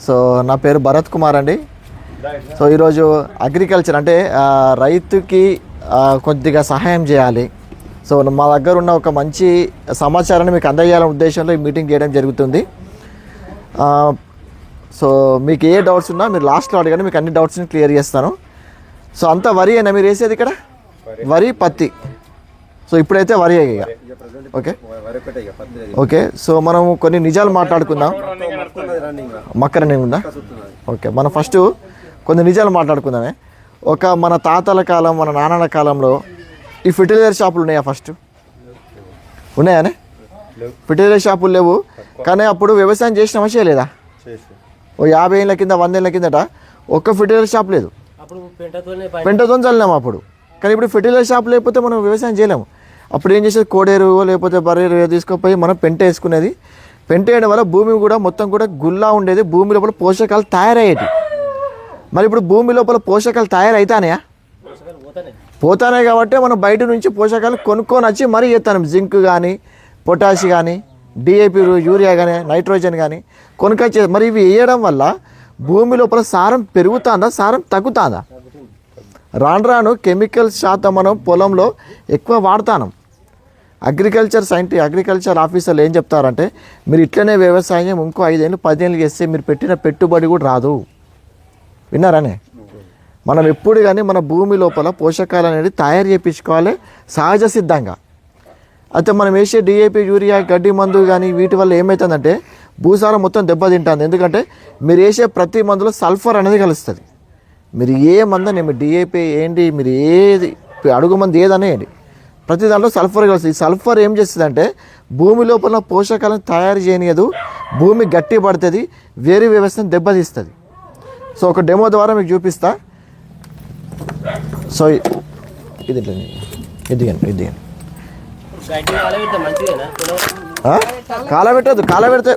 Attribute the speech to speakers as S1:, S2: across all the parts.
S1: So నా పేరు భరత్ కుమార్ అండి. సో ఈరోజు అగ్రికల్చర్ అంటే రైతుకి కొద్దిగా సహాయం చేయాలి. సో మా దగ్గర ఉన్న ఒక మంచి సమాచారాన్ని మీకు అందజేయాలనే ఉద్దేశంలో ఈ మీటింగ్ చేయడం జరుగుతుంది. సో మీకు ఏ డౌట్స్ ఉన్నా మీరు లాస్ట్లో అడగండి, మీకు అన్ని డౌట్స్ని క్లియర్ చేస్తాను. సో అంతా వరి అయినా మీరు వేసేది ఇక్కడ వరి పత్తి. సో ఇప్పుడైతే వరి ఇక ఓకే. సో మనం కొన్ని నిజాలు మాట్లాడుకుందాం. మక్క రన్నింగ్ ఉందా? ఓకే, మనం ఫస్ట్ కొన్ని నిజాలు మాట్లాడుకుందామే. మన తాతల కాలం, మన నాన్నల కాలంలో ఈ ఫెర్టిలైజర్ షాపులు ఉన్నాయా? ఫస్ట్ ఉన్నాయానే? ఫెర్టిలైజర్ షాపులు లేవు, కానీ అప్పుడు వ్యవసాయం చేసినామా చేయలేదా? ఓ 50 ఏళ్ళ కింద 100 ఏళ్ళ కిందట ఒక్క ఫెర్టిలైజర్ షాప్ లేదు, పెంటతో చల్లినాము అప్పుడు. కానీ ఇప్పుడు ఫెర్టిలైజర్ షాప్ లేకపోతే మనం వ్యవసాయం చేయలేము. అప్పుడు ఏం చేసేది, కోడేరు లేకపోతే బర్రెరు తీసుకుపోయి మనం పెంట వేసుకునేది. పెంట వేయడం వల్ల భూమి కూడా మొత్తం కూడా గుల్లా ఉండేది, భూమి లోపల పోషకాలు తయారయ్యేవి. మరి ఇప్పుడు భూమి లోపల పోషకాలు తయారైతానయా? పోతానే కాబట్టి మనం బయట నుంచి పోషకాలు కొనుక్కొని వచ్చి మరీ చేస్తాను. జింక్ కానీ, పొటాష్ కానీ, డిఏపి, యూరియా కానీ, నైట్రోజన్ కానీ కొనుక్కొచ్చే. మరి ఇవి వేయడం వల్ల భూమి లోపల సారం పెరుగుతుందా, సారం తగ్గుతుందా? రాను రాను కెమికల్ శాతం మనం పొలంలో ఎక్కువ వాడుతాం. అగ్రికల్చర్ ఆఫీసర్లు ఏం చెప్తారంటే, మీరు ఇట్లనే వ్యవసాయం ఇంకో 5 ఏళ్ళు 10 ఏళ్ళు చేస్తే మీరు పెట్టిన పెట్టుబడి కూడా రాదు. విన్నారనే? మనం ఎప్పుడు కానీ మన భూమి లోపల పోషకాలు అనేది తయారు చేయించుకోవాలి సహజ సిద్ధంగా. అయితే మనం వేసే డిఏపి, యూరియా, గడ్డి మందు కానీ వీటి వల్ల ఏమవుతుందంటే భూసారం మొత్తం దెబ్బతింటుంది. ఎందుకంటే మీరు వేసే ప్రతి మందులో సల్ఫర్ అనేది కలుస్తుంది. మీరు ఏ మందని, మీరు డిఏపి ఏంటి, మీరు ఏది అడుగు మంది ఏదనేయండి, ప్రతి దాంట్లో సల్ఫర్ కలుస్తుంది. ఈ సల్ఫర్ ఏం చేస్తుందంటే భూమి లోపల పోషకాలను తయారు చేయనియదు, భూమి గట్టి పడుతుంది, వేరే వ్యవస్థను దెబ్బతీస్తుంది. సో ఒక డెమో ద్వారా మీకు చూపిస్తా. సో ఇది కాలబెట్టద్దు, కాలబెడితే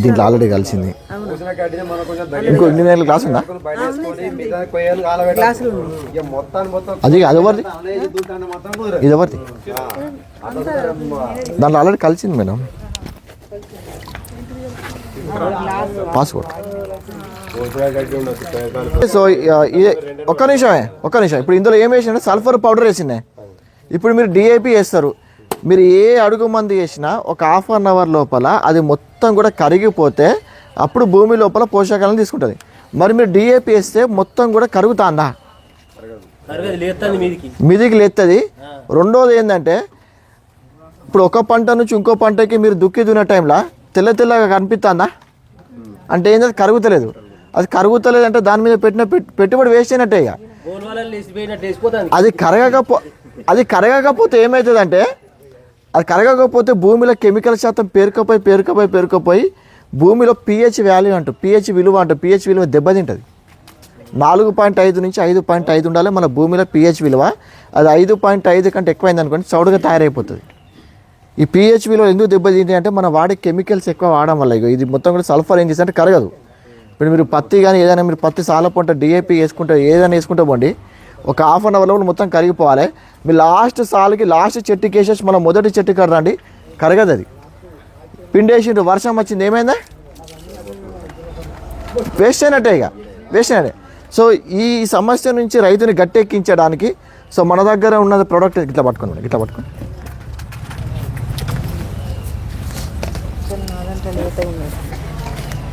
S1: దీంట్లో ఆల్రెడీ కలిసింది. ఇంకో 8 నెలల క్లాస్ ఉందా? అది ఎవరిది? ఇది ఎవరిది? దాంట్లో ఆల్రెడీ కలిసింది మేడం, పాస్పోర్ట్. సో ఒక్క నిమిషం. ఇప్పుడు ఇందులో ఏం వేసినా సల్ఫర్ పౌడర్ వేసిందే. ఇప్పుడు మీరు డిఏపి వేస్తారు. మీరు ఏ అడుగు మంది వేసినా ఒక 1/2 అవర్ లోపల అది మొత్తం కూడా కరిగిపోతే అప్పుడు భూమి లోపల పోషకాలను తీసుకుంటుంది. మరి మీరు డిఏపి వేస్తే మొత్తం కూడా కరుగుతుందా? మీదికి లేస్తుంది. రెండోది ఏంటంటే, ఇప్పుడు ఒక పంట నుంచి ఇంకో పంటకి మీరు దుక్కి దున్న టైంలో తెల్లగా కనిపిస్తుందా? అంటే ఏంటంటే కరుగుతలేదు. అది కరుగుతలేదు అంటే దాని మీద పెట్టిన పెట్టుబడి వేస్ట్ అయినట్టే. ఇక అది కరగకపోతే ఏమవుతుందంటే, అది కరగకపోతే భూమిలో కెమికల్ శాతం పేరుకపోయి భూమిలో పిహెచ్ వాల్యూ అంటూ, పిహెచ్ విలువ దెబ్బతింటుంది. 4.5 నుంచి 5.5 ఉండాలి మన భూమిలో పిహెచ్ విలువ. అది 5.5 కంటే ఎక్కువైంది అనుకోండి, చౌడుగా తయారైపోతుంది. ఈ పిహెచ్ విలువ ఎందుకు దెబ్బతింటాయి అంటే మనం వాడే కెమికల్స్ ఎక్కువ వాడడం వల్ల. ఇది మొత్తం కూడా సల్ఫర్ ఏం చేస్తే అంటే కరగదు. ఇప్పుడు మీరు పత్తి కానీ ఏదైనా, మీరు పత్తి సాల పంట డిఏపి వేసుకుంటే ఏదైనా వేసుకుంటే పోండి, ఒక 1/2 అవర్లో మొత్తం కరిగిపోవాలి. మీరు లాస్ట్ సాల్కి లాస్ట్ చెట్టుకి వేసేసి మనం మొదటి చెట్టు కడరండి, కరగదు. అది పిండేసిండ్రు, వర్షం వచ్చింది, ఏమైందా? వేస్ట్ అయినట్టే. సో ఈ సమస్య నుంచి రైతుని గట్టెక్కించడానికి సో మన దగ్గర ఉన్న ప్రోడక్ట్ ఇట్లా పట్టుకోండి.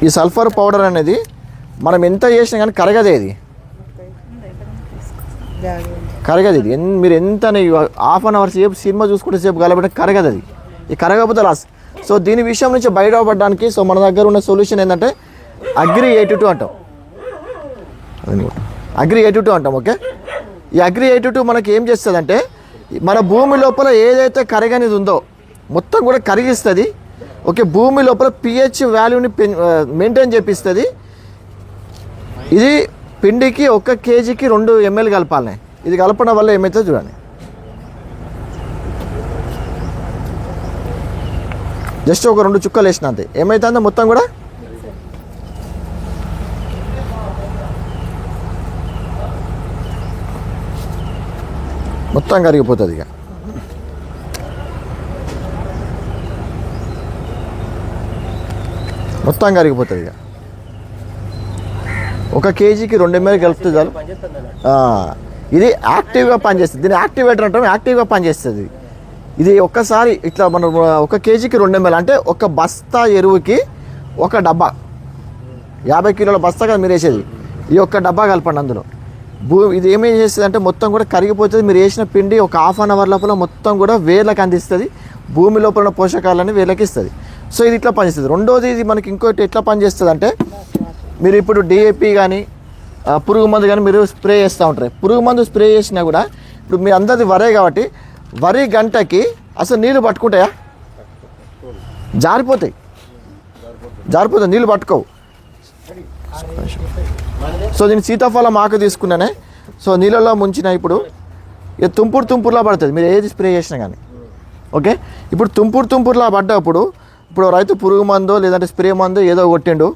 S1: ఈ సల్ఫర్ పౌడర్ అనేది మనం ఎంత చేసినా కానీ కరగదే. ఇది మీరు ఎంత 1/2 అవర్ సేపు సినిమా చూసుకుంటే సేపు కలబెట్టే కరగదు. అది ఈ కరగకపోతే లాస్. సో దీని విషయం నుంచి బయటపడడానికి సో మన దగ్గర ఉన్న సొల్యూషన్ ఏంటంటే అగ్రి 82 అంటాం. ఓకే, ఈ అగ్రి 82 మనకి ఏం చేస్తుందంటే మన భూమి లోపల ఏదైతే కరగనిది ఉందో మొత్తం కూడా కరిగిస్తుంది. ఓకే, భూమి లోపల పిహెచ్ వాల్యూని మెయింటైన్ చేపిస్తుంది. ఇది పిండికి 1 కేజీకి 2 ml కలపాలి. ఇది కలపడం వల్ల ఏమవుతుందో చూడండి. జస్ట్ ఒక 2 చుక్కలు వేసిన అంతే. ఏమవుతుందో మొత్తం కూడా మొత్తం కరిగిపోతుంది. ఇక మొత్తం కరిగిపోతుంది. ఇక 1 కేజీకి 2 ml కలిపితే చాలు. ఇది యాక్టివ్గా పనిచేస్తుంది. దీన్ని యాక్టివేటర్ అంటాం. యాక్టివ్గా పనిచేస్తుంది. ఇది ఒక్కసారి ఇట్లా మనం 1 కేజీకి 2 ml అంటే 1 బస్తా ఎరువుకి 1 డబ్బా, 50 కిలోల బస్తా కదా మీరు వేసేది. ఈ 1 డబ్బా కలపండి అందులో. ఇది ఏమేం చేస్తుంది అంటే మొత్తం కూడా కరిగిపోతుంది. మీరు వేసిన పిండి ఒక ½ అన్ అవర్ లోపల మొత్తం కూడా వేర్లకు అందిస్తుంది. భూమి లోపల ఉన్న పోషకాలని వేర్లకి ఇస్తుంది. సో ఇది ఇట్లా పనిచేస్తుంది. రెండోది ఇది మనకి ఇంకోటి ఎట్లా పనిచేస్తుంది అంటే, మీరు ఇప్పుడు డిఏపి కానీ పురుగు మందు కానీ మీరు స్ప్రే చేస్తూ ఉంటారు. పురుగు మందు స్ప్రే చేసినా కూడా ఇప్పుడు మీ అందరిది వరే కాబట్టి వరి గంటకి అసలు నీళ్ళు పట్టుకుంటాయా? జారిపోతాయి, నీళ్ళు పట్టుకోవు. సో దీన్ని సీతాఫలం ఆకు తీసుకున్నానే. సో నీళ్ళలో ముంచిన ఇప్పుడు ఇది తుంపురులా పడుతుంది మీరు ఏది స్ప్రే చేసినా కానీ. ఓకే, ఇప్పుడు తుంపురులా పడ్డప్పుడు ఇప్పుడు రైతు పురుగు మందో లేదంటే స్ప్రే మందో ఏదో కొట్టిండు.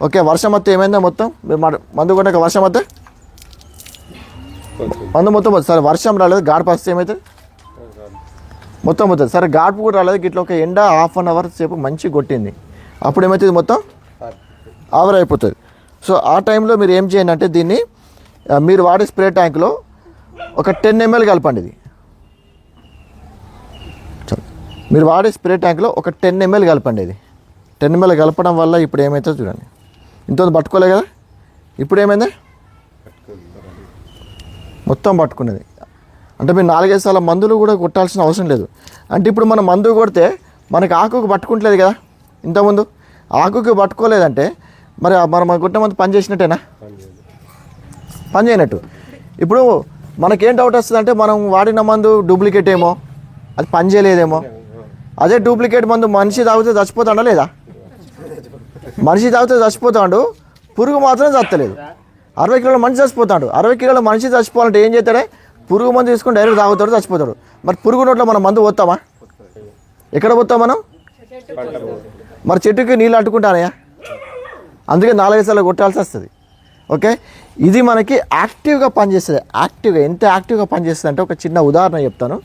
S1: ఓకే, వర్షం వస్తే ఏమైందో మొత్తం మీరు మందు కొట్టాక వర్షం వస్తే మందు మొత్తం వస్తుంది. సరే వర్షం రాలేదు, గాడుపు వస్తే ఏమవుతుంది? మొత్తం అవుతుంది. సరే గాడుపు కూడా రాలేదు, ఇట్లా ఒక ఎండ ½ అన్ అవర్ సేపు మంచిగా కొట్టింది. అప్పుడు ఏమవుతుంది? మొత్తం ఆవిరైపోతుంది. సో ఆ టైంలో మీరు ఏం చేయండి అంటే దీన్ని మీరు వాడే స్ప్రే ట్యాంక్లో ఒక 10 ml కలపండి. ఇది మీరు వాడే స్ప్రే ట్యాంక్లో ఒక 10 ml కలపండి. ఇది 10 ml కలపడం వల్ల ఇప్పుడు ఏమవుతుందో చూడండి. ఇంత పట్టుకోలే కదా, ఇప్పుడు ఏమైంది? మొత్తం పట్టుకునేది. అంటే మీరు 4-5 సార్లు మందులు కూడా కొట్టాల్సిన అవసరం లేదు. అంటే ఇప్పుడు మనం మందు కొడితే మనకి ఆకుకు పట్టుకుంటలేదు కదా. ఇంతకుముందు ఆకుకి పట్టుకోలేదంటే మరి మనం కొట్టిన మందు పని చేసినట్టేనా? పని చేయనట్టు. ఇప్పుడు మనకేం డౌట్ వస్తుంది అంటే మనం వాడిన మందు డూప్లికేట్ ఏమో, అది పని చేయలేదేమో. అదే డూప్లికేట్ మందు మనిషి తాగితే చచ్చిపోతాడా లేదా? మనిషి తాగితే చచ్చిపోతాడు, పురుగు మాత్రం చస్తలేదు. 60 కిలోల మనిషి చచ్చిపోతాడు. 60 కిలోల మనిషి చచ్చిపోవాలంటే ఏం చేస్తాడే? పురుగు మందు తీసుకొని డైరెక్ట్ తాగుతాడు, చచ్చిపోతాడు. మరి పురుగు నోట్లో మనం మందు పోతామా? ఎక్కడ పోతాం మనం? మరి చెట్టుకి నీళ్ళు అంటుకుంటానయా? అందుకే 4-5 సార్లు కొట్టాల్సి వస్తుంది. ఓకే, ఇది మనకి యాక్టివ్గా పనిచేస్తుంది. ఎంత యాక్టివ్గా పనిచేస్తుంది అంటే ఒక చిన్న ఉదాహరణ చెప్తాను.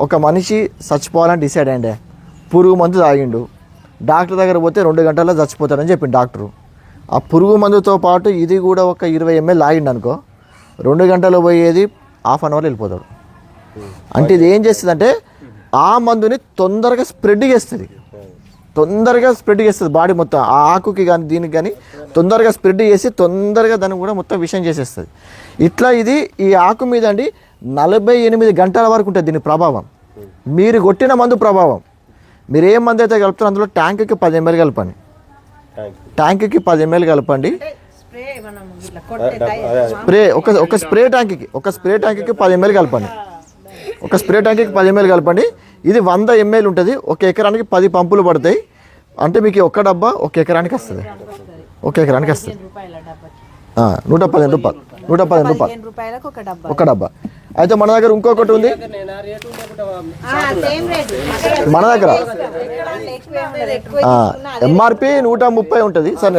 S1: ఒక మనిషి చచ్చిపోవాలని డిసైడ్ అయ్యిండే, పురుగు మందు తాగిండు. డాక్టర్ దగ్గర పోతే 2 గంటల్లో చచ్చిపోతాడని చెప్పిండు డాక్టరు. ఆ పురుగు మందుతో పాటు ఇది కూడా ఒక 20 ml తాగిండు అనుకో, 2 గంటలు పోయేది ½ అన్ అవర్ వెళ్ళిపోతాడు. అంటే ఇది ఏం చేస్తుంది అంటే ఆ మందుని తొందరగా స్ప్రెడ్ చేస్తుంది. బాడీ మొత్తం ఆ ఆకుకి కానీ దీనికి కానీ తొందరగా స్ప్రెడ్ చేసి తొందరగా దాన్ని కూడా మొత్తం విషయం చేసేస్తుంది. ఇట్లా ఇది ఈ ఆకు మీద అండి 48 గంటల వరకు ఉంటుంది దీని ప్రభావం. మీరు కొట్టిన మందు ప్రభావం. మీరు ఏ మందు అయితే కలుపుతారో అందులో ట్యాంక్కి 10 ml కలపండి. ట్యాంక్కి 10 ml కలపండి. స్ప్రే ఒక స్ప్రే ట్యాంక్కి 10 ml కలపండి. ఒక స్ప్రే ట్యాంక్కి 10 ml కలపండి. ఇది 100 ml ఉంటుంది. 1 ఎకరానికి 10 పంపులు పడతాయి. అంటే మీకు 1 డబ్బా 1 ఎకరానికి వస్తుంది. 1 ఎకరానికి వస్తుంది 115 రూపాయలు. 1 డబ్బా. అయితే మన దగ్గర ఇంకొకటి ఉంది. మన దగ్గర ఎంఆర్పి 130 ఉంటుంది. సార్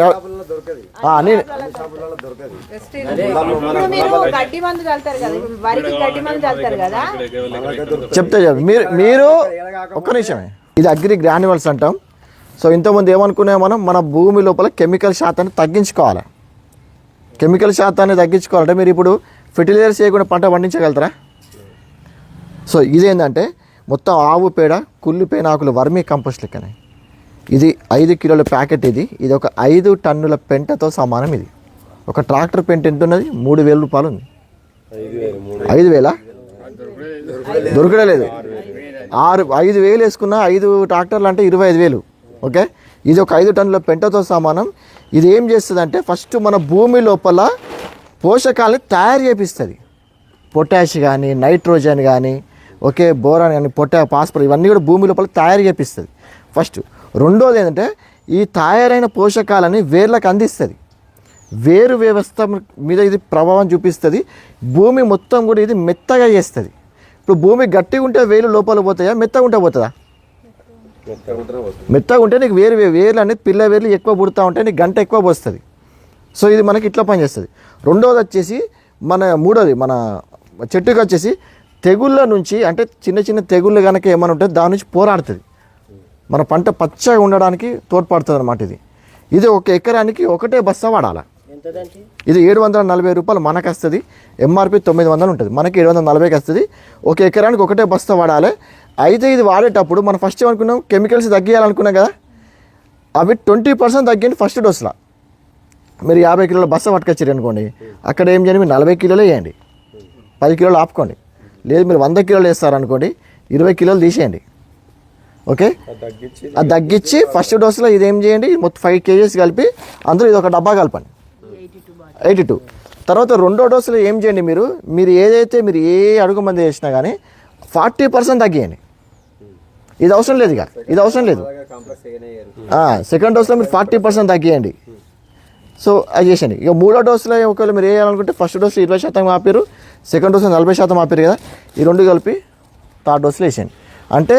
S1: చెప్తే మీరు ఒక్క నిమిషమే. ఇది అగ్రి గ్రాన్యువల్స్ అంటాం. సో ఇంతకుముందు ఏమనుకునే మనం మన భూమి లోపల కెమికల్ శాతాన్ని తగ్గించుకోవాలి. కెమికల్ శాతాన్ని తగ్గించుకోవాలంటే మీరు ఇప్పుడు ఫెర్టిలైజర్స్ చేయకుండా పంట పండించగలుగుతారా? సో ఇదేంటంటే మొత్తం ఆవు పేడ, కుళ్ళు పేనాకులు, వర్మీ కంపోస్ట్ లెక్కనే. ఇది 5 కిలోల ప్యాకెట్. ఇది ఒక 5 టన్నుల పెంటతో సమానం. ఇది ఒక ట్రాక్టర్ పెంట ఎంత ఉన్నది? 3,000 రూపాయలు ఉంది. 5,000 దొరకలేదు. 5,000 వేసుకున్న 5 ట్రాక్టర్లు అంటే 25,000. ఓకే, ఇది ఒక 5 టన్నుల పెంటతో సమానం. ఇది ఏం చేస్తుంది అంటే ఫస్ట్ మన భూమి లోపల పోషకాలని తయారు చేపిస్తుంది. పొటాష్ కానీ, నైట్రోజన్ కానీ, ఓకే, బోరాన్ కానీ, ఫాస్ఫరస్ ఇవన్నీ కూడా భూమి లోపల తయారు చేపిస్తుంది ఫస్ట్. రెండోది ఏంటంటే ఈ తయారైన పోషకాలని వేర్లకు అందిస్తుంది. వేరు వ్యవస్థ మీద ఇది ప్రభావం చూపిస్తుంది. భూమి మొత్తం కూడా ఇది మెత్తగా చేస్తుంది. ఇప్పుడు భూమి గట్టిగా ఉంటే వేలు లోపల పోతాయా, మెత్తగా ఉంటే పోతుందా? మెత్తగా ఉంటే నీకు వేర్లు అనేది పిల్ల వేర్లు ఎక్కువ పుడతా ఉంటే నీకు గంట ఎక్కువ పోస్తుంది. సో ఇది మనకి ఇట్లా పనిచేస్తుంది. రెండోది వచ్చేసి మూడోది మన చెట్టుకి వచ్చేసి తెగుళ్ళ నుంచి, అంటే చిన్న చిన్న తెగుళ్ళు కనుక ఏమైనా ఉంటే దాని నుంచి పోరాడుతుంది, మన పంట పచ్చగా ఉండడానికి తోడ్పడుతుంది అనమాట. ఇది ఒక ఎకరానికి ఒకటే బస్తా వాడాలి. ఇది 740 రూపాయలు మనకు వస్తుంది. ఎంఆర్పి 900 ఉంటుంది, మనకి 740కి వస్తుంది. ఒక ఎకరానికి ఒకటే బస్తా వాడాలి. అయితే ఇది వాడేటప్పుడు మనం ఫస్ట్ ఏమనుకున్నాం, కెమికల్స్ తగ్గియాలనుకున్నాం కదా, అవి 20% తగ్గింది ఫస్ట్ డోస్లో. మీరు 50 కిలోల బస్తా పట్టుకొచ్చారు అనుకోండి, అక్కడ ఏం చేయండి, మీరు 40 కిలోలు వేయండి, 10 కిలోలు ఆపుకోండి. లేదు మీరు 100 కిలోలు వేస్తారనుకోండి, 20 కిలోలు తీసేయండి. ఓకే, అది తగ్గించి ఫస్ట్ డోస్లో ఇది ఏం చేయండి, మొత్తం 5 kgs కలిపి అందులో ఇది ఒక డబ్బా కలపండి, 82. తర్వాత రెండో డోసులో ఏం చేయండి, మీరు ఏదైతే మీరు ఏ అడుగు మంది చేసినా కానీ 40% తగ్గియండి. ఇది అవసరం లేదు, ఇది అవసరం లేదు. సెకండ్ డోస్లో మీరు 40% తగ్గియండి. సో అది చేసేయండి. ఇక మూడో డోసులో ఒకవేళ మీరు వేయాలనుకుంటే ఫస్ట్ డోస్ 20% ఆపారు, సెకండ్ డోస్ 40% ఆపారు కదా, ఈ రెండు కలిపి థర్డ్ డోస్లో వేసేయండి. అంటే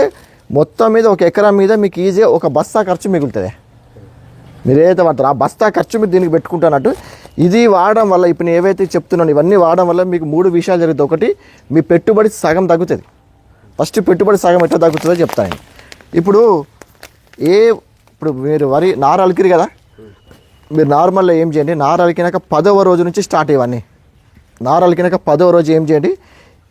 S1: మొత్తం మీద ఒక ఎకరా మీద మీకు ఈజీగా ఒక బస్తా ఖర్చు మిగులుతుంది. మీరు ఏదైతే వాడతారో ఆ బస్తా ఖర్చు మీరు దీనికి పెట్టుకుంటున్నట్టు ఇది వాడడం వల్ల, ఇప్పుడు నేను ఏవైతే చెప్తున్నాను ఇవన్నీ వాడడం వల్ల మీకు 3 విషయాలు జరుగుతాయి. ఒకటి, మీ పెట్టుబడి సగం తగ్గుతుంది. ఫస్ట్ పెట్టుబడి సగం ఎట్లా తగ్గుతుందో చెప్తాను. ఇప్పుడు మీరు వరి నార అలికిరు కదా, మీరు నార్మల్గా ఏం చేయండి, నార అలికినాక 10వ రోజు నుంచి స్టార్ట్ ఇవన్నీ. నార అలికినాక 10వ రోజు ఏం చేయండి,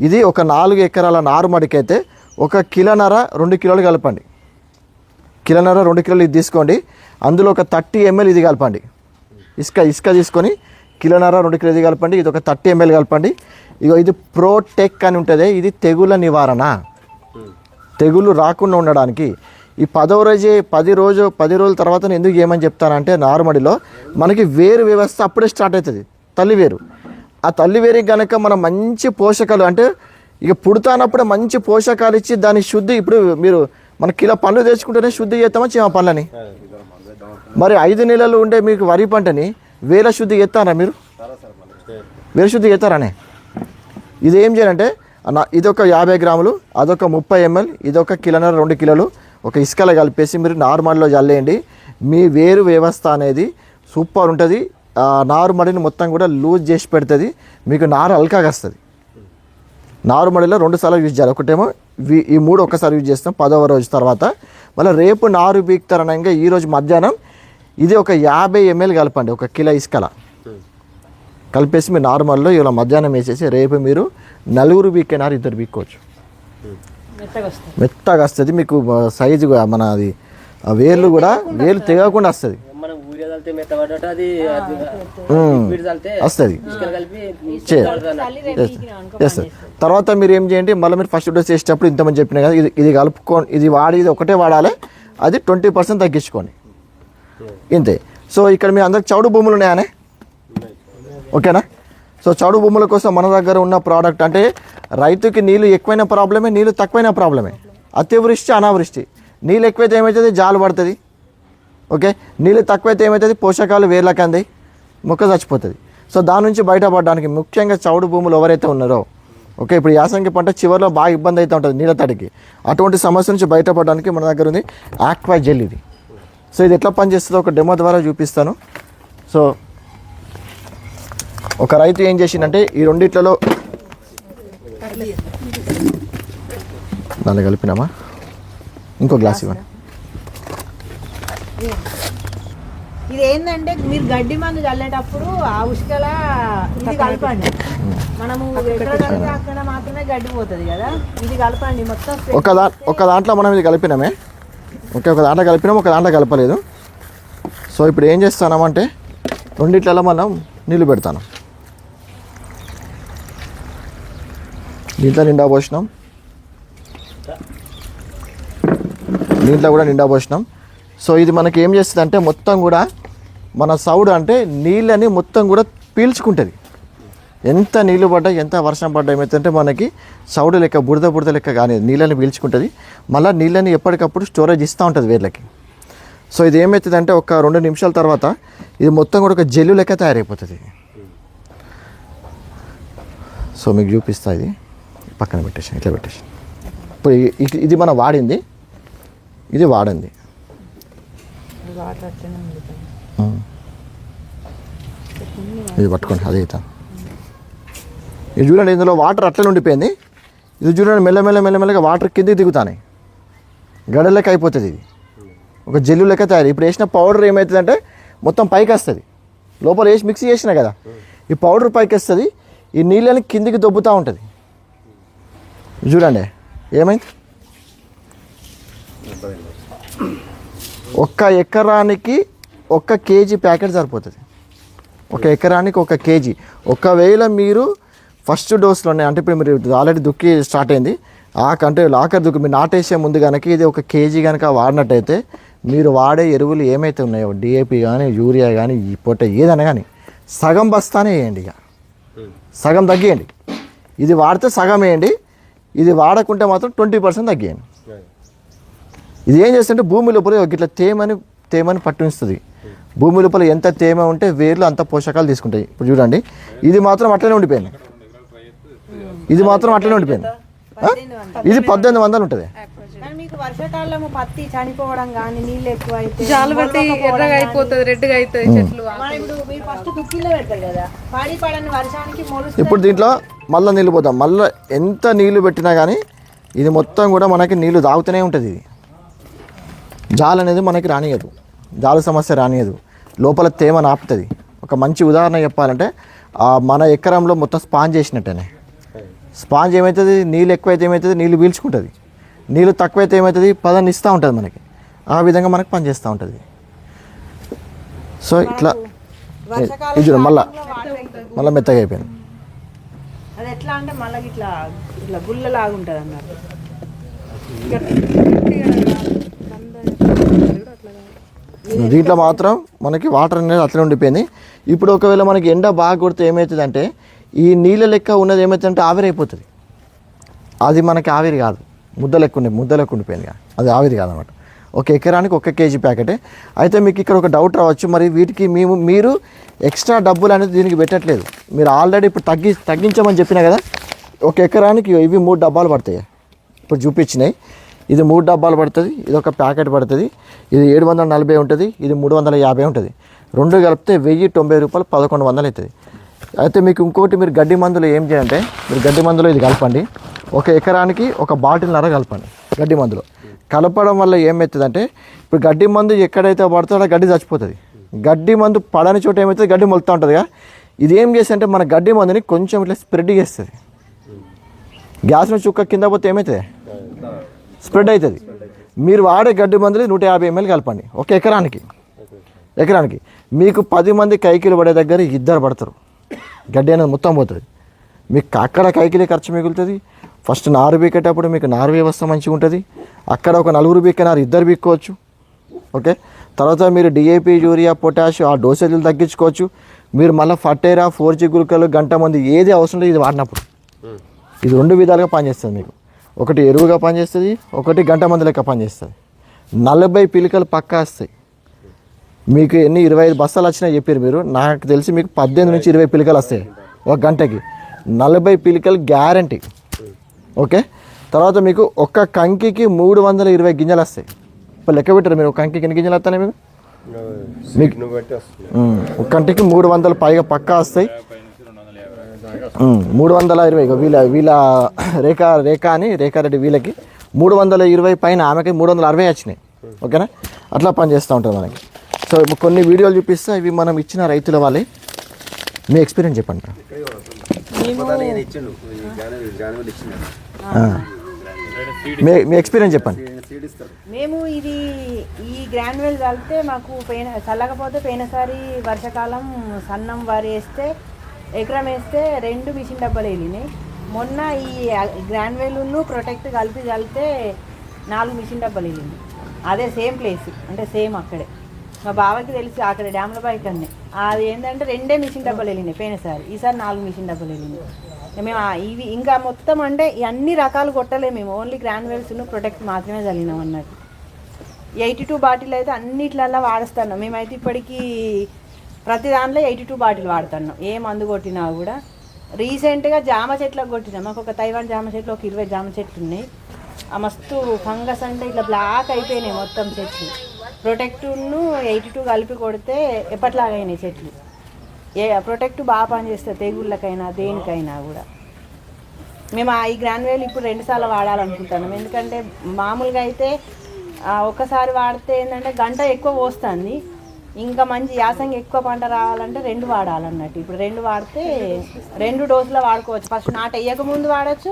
S1: ఇది ఒక 4 ఎకరాల నారుమడికైతే 1 కిలోన్నర 2 కిలోలు కలపండి. కిలోన్నర 2 కిలోలు ఇది తీసుకోండి, అందులో ఒక 30 ml ఇది కలపండి. ఇసుక తీసుకొని కిలోన్నర 2 కిలో ఇది కలపండి, ఇది ఒక 30 ml కలపండి. ఇది ప్రోటెక్ అని ఉంటుంది, ఇది తెగుల నివారణ, తెగులు రాకుండా ఉండడానికి. ఈ 10 రోజుల తర్వాత నేను ఎందుకు ఏమని చెప్తానంటే, నారుమడిలో మనకి వేరు వ్యవస్థ అప్పుడే స్టార్ట్ అవుతుంది, తల్లి వేరు. ఆ తల్లి వేరుకి కనుక మనం మంచి పోషకాలు, అంటే ఇక పుడతానప్పుడే మంచి పోషకాలు ఇచ్చి దాని శుద్ధి, ఇప్పుడు మీరు మన కిలో పండ్లు తెచ్చుకుంటేనే శుద్ధి చేస్తామా చీమ పండ్లని, మరి 5 నెలలు ఉండే మీకు వరి పంటని వేల శుద్ధి చేస్తారా మీరు? వేల శుద్ధి చేస్తారానే. ఇది ఏం చేయాలంటే, ఇదొక 50 గ్రాములు, అదొక 30 ml, ఇదొక కిలోన్నర 2 కిలోలు ఒక ఇసుకలో కలిపేసి మీరు నార్మల్లో చల్లేయండి. మీ వేరు వ్యవస్థ అనేది సూపర్ ఉంటుంది. నారుమడిని మొత్తం కూడా లూజ్ చేసి పెడుతుంది, మీకు నారు అల్కాగా వస్తుంది. నారుమడిలో 2 సార్లు యూజ్ చేయాలి. ఒకటేమో ఈ 3 ఒక్కసారి యూజ్ చేస్తాం 10వ రోజు తర్వాత. మళ్ళీ రేపు నారు బీక్తారనగా ఈరోజు మధ్యాహ్నం ఇది ఒక 50 ml కలపండి, 1 కిలో ఇసుకల కలిపేసి మీరు నార్మల్లో ఇలా మధ్యాహ్నం వేసేసి రేపు మీరు 4 బీకే నారు 2 బీక్కోవచ్చు. మెత్తగా వస్తుంది మీకు సైజు, మన అది వేర్లు కూడా వేర్లు తెగకుండా వస్తుంది. చేస్తుంది. తర్వాత మీరు ఏం చేయండి, మళ్ళీ మీరు ఫస్ట్ డోస్ చేసేటప్పుడు ఇంతమంది చెప్పినా కదా, ఇది కలుపుకోండి, ఇది ఒకటే వాడాలి, అది 20% తగ్గించుకోండి, ఇంతే. సో ఇక్కడ మీ అందరికి చౌడు భూములు ఉన్నాయనే, ఓకేనా? సో చౌడు భూముల కోసం మన దగ్గర ఉన్న ప్రోడక్ట్, అంటే రైతుకి నీళ్ళు ఎక్కువైన ప్రాబ్లమే, నీళ్ళు తక్కువైన ప్రాబ్లమే. అతివృష్టి అనావృష్టి, నీళ్ళు ఎక్కువైతే ఏమవుతుంది, జాలు పడుతుంది. ఓకే, నీళ్ళు తక్కువైతే ఏమవుతుంది, పోషకాలు వేర్లకు అంది, మొక్క చచ్చిపోతుంది. సో దాని నుంచి బయటపడడానికి ముఖ్యంగా చౌడు భూములు ఎవరైతే ఉన్నారో, ఓకే, ఇప్పుడు యాసంగి పంట చివరిలో బాగా ఇబ్బంది అయితే ఉంటుంది నీళ్ళ తడికి, అటువంటి సమస్య నుంచి బయటపడడానికి మన దగ్గర ఉంది ఆక్వా జెల్ ఇది. సో ఇది ఎట్లా పనిచేస్తుందో ఒక డెమో ద్వారా చూపిస్తాను. సో ఒక రైతు ఏం చేసిందంటే, ఈ రెండిట్లలో దాన్ని కలిపినామా, ఇంకో గ్లాస్ ఇవ్వండి.
S2: ఇది ఏంటంటే, మీరు గడ్డి మందు చల్లేటప్పుడు ఆ ఉష్కల ఇది కలపండి. మనము ఎక్కడ కలిపి అక్కడ మాత్రమే గడ్డి పోతుంది కదా, ఇది కలపండి మొత్తం.
S1: ఒక దాంట్లో మనం ఇది కలిపినామే, ఓకే, ఒక దాంట్లో కలిపినాము, ఒక దాంట్లో కలపలేదు. సో ఇప్పుడు ఏం చేస్తామంటే, రెండిట్లలో మనం నీళ్ళు పెడతాను. దీంట్లో నిండా పోసినాం, దీంట్లో కూడా నిండా పోసినాం. సో ఇది మనకి ఏం చేస్తుంది అంటే, మొత్తం కూడా మన సౌడు అంటే నీళ్ళని మొత్తం కూడా పీల్చుకుంటుంది. ఎంత నీళ్ళు పడ్డా, ఎంత వర్షం పడ్డా ఏమవుతుందంటే మనకి సౌడు లెక్క బురద లెక్క కానీ నీళ్ళని పీల్చుకుంటుంది. మళ్ళీ నీళ్ళని ఎప్పటికప్పుడు స్టోరేజ్ ఇస్తూ ఉంటుంది వేర్లకి. సో ఇది ఏమవుతుందంటే, ఒక 2 నిమిషాల తర్వాత ఇది మొత్తం కూడా ఒక జెల్లు లెక్క తయారైపోతుంది. సో మీకు చూపిస్తా, ఇది పక్కన పెట్టేసి ఇట్లా పెట్టేసి. ఇప్పుడు ఇది మనం వాడింది, ఇది వాడండి.
S2: వాటర్ అట్లనే ఉంది.
S1: ఇది పట్టుకోండి, అదే అవుతాను. ఇది చూడండి, ఇందులో వాటర్ అట్లనే ఉండిపోయింది. ఇది చూడండి, మెల్లమెల్లగా వాటర్ కిందకి దిగుతాయి, గడ లెక్క అయిపోతుంది. ఇది ఒక జెల్లు లెక్క తయారు. ఇప్పుడు వేసిన పౌడర్ ఏమవుతుందంటే మొత్తం పైకి వస్తుంది. లోపల వేసి మిక్స్ చేసినా కదా, ఈ పౌడర్ పైకి వస్తుంది, ఈ నీళ్ళని కిందికి దొబ్బుతూ ఉంటుంది. చూడండి ఏమైంది. 1 ఎకరానికి 1 కేజీ ప్యాకెట్ సరిపోతుంది. 1 ఎకరానికి 1 కేజీ. ఒకవేళ మీరు ఫస్ట్ డోస్లోనే, అంటే ఇప్పుడు మీరు ఆల్రెడీ దుక్కి స్టార్ట్ అయింది, అంటే ఆఖరి దుక్కి మీరు నాటేసే ముందు కనుక ఇది 1 కేజీ కనుక వాడినట్టయితే మీరు వాడే ఎరువులు ఏమైతే ఉన్నాయో డిఏపి కానీ యూరియా కానీ ఈ పొట్ట ఏదైనా కానీ సగం బస్తానే వేయండి. ఇక సగం తగ్గియండి. ఇది వాడితే సగం వేయండి, ఇది వాడకుంటే మాత్రం 20% తగ్గియండి. ఇది ఏం చేస్తుంటే భూమి లోపల ఇట్లా తేమని పట్టిస్తుంది. భూమి లోపల ఎంత తేమ ఉంటే వేర్లు అంత పోషకాలు తీసుకుంటాయి. ఇప్పుడు చూడండి, ఇది మాత్రం అట్లనే ఉండిపోయింది. ఇది 1800 ఉంటుంది.
S2: మీకు వర్షాకాలము పత్తి చనిపోవడం కానీ నీళ్ళు ఎక్కువ అయితే
S3: జాలు పట్టి ఎర్రగా అయిపోతుంది, రెడ్గా అవుతుంది చెట్లు.
S2: ఇప్పుడు మీరు ఫస్ట్ దుక్కిలో పెడతారు కదా, పడని వర్షానికి
S1: ఇప్పుడు దీంట్లో మళ్ళీ నీళ్ళు పోతాం. మళ్ళీ ఎంత నీళ్లు పెట్టినా కానీ ఇది మొత్తం కూడా మనకి నీళ్లు తాగుతూనే ఉంటుంది. ఇది జాలు అనేది మనకి రానియదు, జాలు సమస్య రానియదు, లోపల తేమ నాపుతుంది. ఒక మంచి ఉదాహరణ చెప్పాలంటే మన ఎకరంలో మొత్తం స్పాంజ్ చేసినట్టేనే. స్పాంజ్ ఏమవుతుంది, నీళ్ళు ఎక్కువైతే ఏమవుతుంది, నీళ్ళు పీల్చుకుంటుంది. నీళ్ళు తక్కువైతే ఏమవుతుంది, పదాన్ని ఇస్తూ ఉంటుంది మనకి. ఆ విధంగా మనకు పనిచేస్తూ ఉంటుంది. సో ఇట్లా ఇది మళ్ళీ మెత్తగా అయిపోయింది.
S2: అది ఎట్లా అంటే మళ్ళీ ఇట్లా ఇట్లా గుల్లలాగా ఉంటుంది అన్నట్టు.
S1: దీంట్లో మాత్రం మనకి వాటర్ అనేది అట్లనే ఉండిపోయింది. ఇప్పుడు ఒకవేళ మనకి ఎండ బాగా కొడితే ఏమవుతుందంటే ఈ నీళ్ళ లెక్క ఉన్నది ఏమవుతుందంటే ఆవిరి అయిపోతుంది. అది మనకి ఆవిరి కాదు, ముద్ద లెక్క ఉండిపోయింది. అది ఆవిరి కాదన్నమాట. 1 ఎకరానికి 1 కేజీ ప్యాకెటే. అయితే మీకు ఇక్కడ ఒక డౌట్ రావచ్చు, మరి వీటికి మీరు ఎక్స్ట్రా డబ్బులు అనేది దీనికి పెట్టట్లేదు. మీరు ఆల్రెడీ ఇప్పుడు తగ్గించమని చెప్పినా కదా. 1 ఎకరానికి ఇవి 3 డబ్బాలు పడతాయి. ఇప్పుడు చూపించినాయి. ఇది 3 డబ్బాలు పడుతుంది, ఇది ఒక ప్యాకెట్ పడుతుంది. ఇది 740 ఉంటుంది, ఇది 350 ఉంటుంది. 2 కలిపితే 1090 రూపాయలు, 1100 అవుతుంది. అయితే మీకు ఇంకోటి, మీరు గడ్డి మందులు ఏం చేయాలంటే, మీరు గడ్డి మందులో ఇది కలపండి. 1 ఎకరానికి 1 బాటిల్‌న్నర కలపండి గడ్డి మందులో. కలపడం వల్ల ఏమవుతుందంటే, ఇప్పుడు గడ్డి మందు ఎక్కడైతే పడుతుందో గడ్డి చచ్చిపోతుంది. గడ్డి మందు పడని చోట ఏమవుతుంది, గడ్డి మొలుతూ ఉంటుందిగా. ఇది ఏం చేస్తుందంటే మన గడ్డి మందుని కొంచెం ఇట్లా స్ప్రెడ్ చేస్తుంది. గ్యాస్ను చుక్క కింద పోతే ఏమవుతుంది, స్ప్రెడ్ అవుతుంది. మీరు వాడే గడ్డి మందులు 150 ml కలపండి 1 ఎకరానికి. మీకు 10 మంది కైకిలు పడే దగ్గర 2 పడతారు. గడ్డి అనేది మొత్తం పోతుంది. మీకు అక్కడ కైకిలే ఖర్చు మిగులుతుంది. ఫస్ట్ నారు బీకేటప్పుడు మీకు నారు వ్యవస్థ మంచిగా ఉంటుంది. అక్కడ ఒక 4 బీకే నారు 2 బీక్కోవచ్చు. ఓకే, తర్వాత మీరు డిఏపి యూరియా పొటాష్ ఆ డోసేజీలు తగ్గించుకోవచ్చు. మీరు మళ్ళీ ఫర్టేరా 4G గుళికలు గంట మంది ఏది అవసరం లేదు ఇది వాడినప్పుడు. ఇది 2 విధాలుగా పనిచేస్తుంది. మీకు ఒకటి ఎరువుగా పనిచేస్తుంది, ఒకటి గంట మంది లెక్క పనిచేస్తుంది. 40 పిలికలు పక్కా వస్తాయి. మీకు ఎన్ని 25 బస్తాలు వచ్చినాయి చెప్పారు మీరు. నాకు తెలిసి మీకు 18 నుంచి 20 పిలికలు వస్తాయి 1 గంటకి. 40 పిలికలు గ్యారంటీ. ఓకే, తర్వాత మీకు 1 కంకికి 320 గింజలు వస్తాయి. ఇప్పుడు లెక్క పెట్టారు మీరు, 1 కంకికి ఎన్ని గింజలు వస్తాయి మీకు? 1 కంటికి 300 పైగా పక్కా వస్తాయి. 320 వీళ్ళ రేఖారెడ్డి వీళ్ళకి 320 పైన, ఆమెకి 360 వచ్చినాయి. ఓకేనా, అట్లా పనిచేస్తూ ఉంటుంది మనకి. సో కొన్ని వీడియోలు చూపిస్తే ఇవి మనం ఇచ్చిన రైతుల వాళ్ళే. మీ ఎక్స్పీరియన్స్ చెప్పండి. మీ ఎక్స్పీరియన్స్ చెప్పండి.
S2: మేము ఈ గ్రాన్యువల్ చల్లితే మాకు చల్లకపోతే పోయినసారి వర్షాకాలం సన్నం వరి వేస్తే ఎకరం వేస్తే 2 మిషన్ డబ్బాలు వెళ్ళినాయి. మొన్న ఈ గ్రాన్యువల్ ప్రొటెక్ట్ కలిపి చల్లితే 4 మిషన్ డబ్బాలు వెళ్ళింది. అదే సేమ్ ప్లేస్, అంటే సేమ్ అక్కడే. మా బావకి తెలిసి అక్కడ డ్యామ్ల బైక్ అన్నీ అది ఏంటంటే 2 మిషన్ డబ్బాలు వెళ్ళినాయి పోయినసారి. ఈసారి 4 మిషన్ డబ్బాలు వెళ్ళినాయి. మేము ఇవి ఇంకా మొత్తం అంటే అన్ని రకాలు కొట్టలేము మేము, ఓన్లీ గ్రాన్యువల్స్ను ప్రొటెక్ట్ మాత్రమే చల్లినాం అన్నట్టు. 82 బాటిల్ అయితే అన్నిట్లల్లో వాడుస్తున్నాం మేమైతే. ఇప్పటికీ ప్రతి దాంట్లో 82 బాటిల్ వాడుతున్నాం, ఏ మందు కొట్టినా కూడా. రీసెంట్గా జామ చెట్లకు కొట్టినాం. మాకు ఒక తైవాన్ జామ చెట్లు ఒక 20 జామ చెట్లు ఉన్నాయి. ఆ మస్తు ఫంగస్ అంటే ఇట్లా బ్లాక్ అయిపోయినాయి మొత్తం చెట్లు. ప్రొటెక్టును 82 కలిపి కొడితే ఎప్పట్లాగైనాయి చెట్లు. ప్రొటెక్ట్ బాగా పనిచేస్తుంది తెగుళ్ళకైనా దేనికైనా కూడా. మేము ఈ గ్రాన్యువల్ ఇప్పుడు 2 సార్లు వాడాలనుకుంటున్నాం. ఎందుకంటే మామూలుగా అయితే ఒక్కసారి వాడితే ఏంటంటే గంట ఎక్కువ పోస్తుంది, ఇంకా మంచి యాసంగి ఎక్కువ పంట రావాలంటే 2 వాడాలన్నట్టు. ఇప్పుడు 2 వాడితే 2 డోసులో వాడుకోవచ్చు. ఫస్ట్ నాటు వేయక ముందు వాడచ్చు,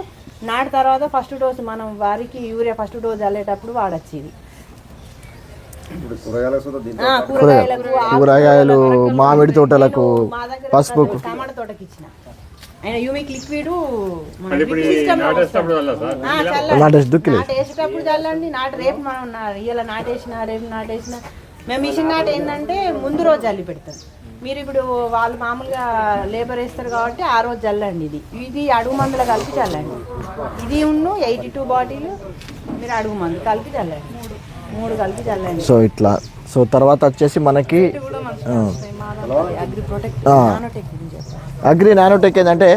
S2: నాటు తర్వాత ఫస్ట్ డోసు మనం వారికి యూరియా ఫస్ట్ డోసు చల్లేటప్పుడు వాడచ్చు. ఇది
S1: కూరగాయలు, మామిడి తోటలకు, పసుపు
S2: టమాటా తోటకి ఇచ్చిన ఆయన యూమిక్ లిక్విడ్ నాటేసేటప్పుడు చల్లండి. నాటు రేపు మనం ఇలా నాటేసిన రేపు నాటేసిన మేము మిషన్ నాటు ఏంటంటే ముందు రోజు చల్లి పెడతాం. మీరు ఇప్పుడు వాళ్ళు మామూలుగా లేబర్ వేస్తారు కాబట్టి ఆ రోజు చల్లండి. ఇది అడుగు మందులు కలిపి చల్లండి. ఇది 82 బాటిల్ మీరు అడుగు మందు కలిపి చల్లండి, 3 కలిపి చల్లండి.
S1: సో ఇట్లా. సో తర్వాత వచ్చేసి మనకి
S2: అగ్రి ప్రొటెక్ట్ నానోటెక్ గురించి చెప్పండి.
S1: అగ్రి నానోటెక్ ఏంటంటే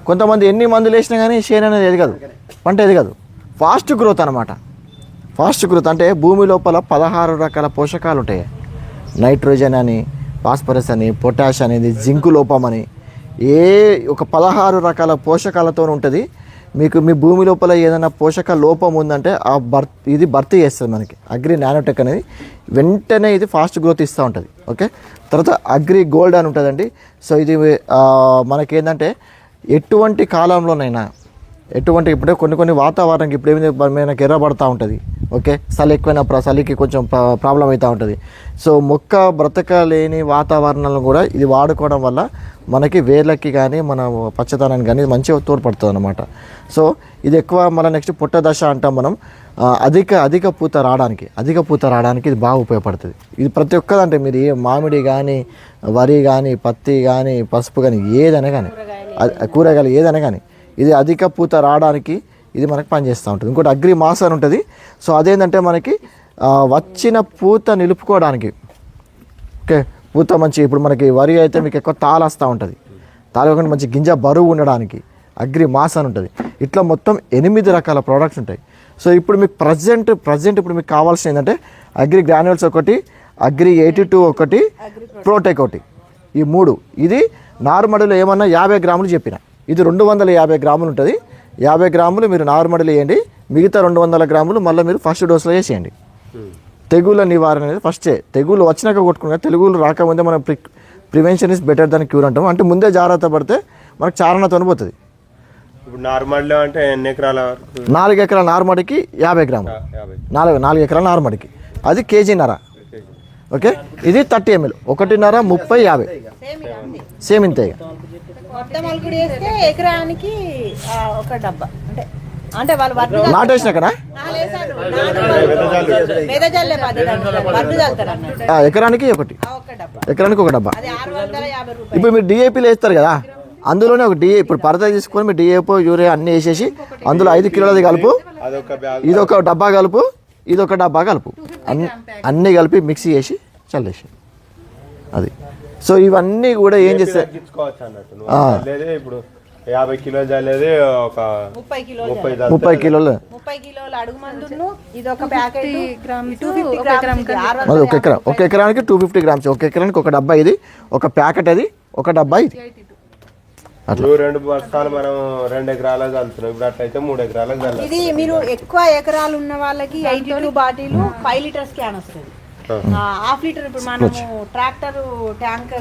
S1: కొంతమంది ఎన్ని మందులు వేసినా కానీ షేర్ అనేది ఎదగదు, పంట ఎదగదు. ఫాస్ట్ గ్రోత్ అనమాట. ఫాస్ట్ గ్రోత్ అంటే భూమి లోపల 16 రకాల పోషకాలు ఉంటాయి. నైట్రోజన్ అని, ఫాస్ఫరస్ అని, పొటాష్ అనేది, జింకు లోపం అని, ఒక 16 రకాల పోషకాలతో ఉంటుంది. మీకు మీ భూమి లోపల ఏదైనా పోషక లోపం ఉందంటే ఇది భర్తీ చేస్తుంది మనకి అగ్రి నానోటెక్ అనేది. వెంటనే ఇది ఫాస్ట్ గ్రోత్ ఇస్తూ ఉంటుంది. ఓకే. తర్వాత అగ్రి గోల్డ్ అని ఉంటుందండి. సో ఇది మనకేంటంటే ఎటువంటి కాలంలోనైనా ఇప్పుడు కొన్ని వాతావరణంకి ఇప్పుడు ఏమైంది మనకి ఎర్రబడుతూ ఉంటుంది. ఓకే. చలి ఎక్కువైనప్పుడు చలికి కొంచెం ప్రాబ్లం అవుతూ ఉంటుంది. సో మొక్క బ్రతకలేని వాతావరణంలో కూడా ఇది వాడుకోవడం వల్ల మనకి వేర్లకి కానీ మన పచ్చదనానికి కానీ మంచిగా తోడ్పడుతుంది అన్నమాట. సో ఇది ఎక్కువ మన నెక్స్ట్ పుట్ట దశ అంటాం మనం. అధిక పూత రావడానికి ఇది బాగా ఉపయోగపడుతుంది. ఇది ప్రతి ఒక్కదంటే మీరు మామిడి కానీ, వరి కానీ, పత్తి కానీ, పసుపు కానీ, ఏదైనా కానీ, కూరగాయలు ఏదైనా కానీ ఇది అధిక పూత రావడానికి ఇది మనకు పనిచేస్తూ ఉంటుంది. ఇంకోటి అగ్రి మాస్ అని ఉంటుంది. సో అదేంటంటే మనకి వచ్చిన పూత నిలుపుకోవడానికి. ఓకే. పూత మంచి ఇప్పుడు మనకి వరి అయితే మీకు ఎక్కువ తాలు వస్తూ ఉంటుంది. తాలు మంచి గింజ బరువు ఉండడానికి అగ్రి మాస్ అని ఉంటుంది. ఇట్లా మొత్తం 8 రకాల ప్రోడక్ట్స్ ఉంటాయి. సో ఇప్పుడు మీకు ప్రజెంట్ ఇప్పుడు మీకు కావాల్సిన ఏంటంటే అగ్రి గ్రాన్యుల్స్ ఒకటి, అగ్రి 82 ఒకటి, ప్రోటెక్ ఒకటి, ఈ 3. ఇది నార్మడిలో ఏమన్నా 50 గ్రాములు చెప్పిన, ఇది 250 గ్రాములు ఉంటుంది. 50 గ్రాములు మీరు నార్మడిలో వేయండి, మిగతా 200 గ్రాములు మళ్ళీ మీరు ఫస్ట్ డోస్లో వేసేయండి. తెగుళ్ళ నివారణ అనేది ఫస్టే. తెగులు వచ్చినాక కొట్టుకున్నా, తెగులు రాకముందే మనం prevention is better than cure అంటాం. అంటే ముందే జాగ్రత్త పడితే మనకు చారణతో పోతుంది.
S4: ఇప్పుడు నార్మల్లో అంటే ఎన్ని ఎకరాల?
S1: 4 ఎకరాల నార్మడికి 50 గ్రాములు. 4 ఎకరాల నార్మడికి అది కేజీన్నర. ఓకే. ఇది 30 ml 1.5 30 50 సేమ్ ఇంతే.
S2: మొత్తం అల్కుడి వేస్తే ఎకరానికి 1 డబ్బా. అంటే వాళ్ళు
S1: నాటేసిన కదా ఎకరానికి ఒకటి, ఎకరానికి 1 డబ్బా. ఇప్పుడు మీరు డిఏపీలు వేస్తారు కదా, అందులోనే ఒక ఇప్పుడు పరద తీసుకొని మీరు డిఏపో యూరియా అన్నీ వేసేసి అందులో 5 కిలోలది కలుపు, ఇదొక డబ్బా కలుపు, ఇదొక డబ్బా కలుపు, అన్నీ కలిపి మిక్సీ చేసి చల్లేసి అది. సో ఇవన్నీ కూడా ఏం చేస్తాయి,
S4: ఇప్పుడు 50 కిలోలు చల్లేది ఒక
S2: 30 కిలోలు అడుగు మందును, ఇది ఒక ప్యాకెట్ 250 గ్రామ్స్.
S1: ఒక ఎకరానికి 250 గ్రామ్స్, ఒక ఎకరానికి 1 డబ్బా ఇది, ఒక ప్యాకెట్ అది, 1 డబ్బా ఇది.
S4: అట్లా 2 బస్తాలు మనం 2 ఎకరాలకు చల్లుతున్నాం. ఇప్పుడు అట్లయితే 3 ఎకరాలకు చల్లాలి.
S2: ఇది మీరు ఎక్కువ ఎకరాలు ఉన్న వాళ్ళకి 82 బాటిల్ 5 లీటర్స్ క్యాన్ వస్తుంది. 1/2 లీటర్. ఇప్పుడు మనము ట్రాక్టర్ ట్యాంక్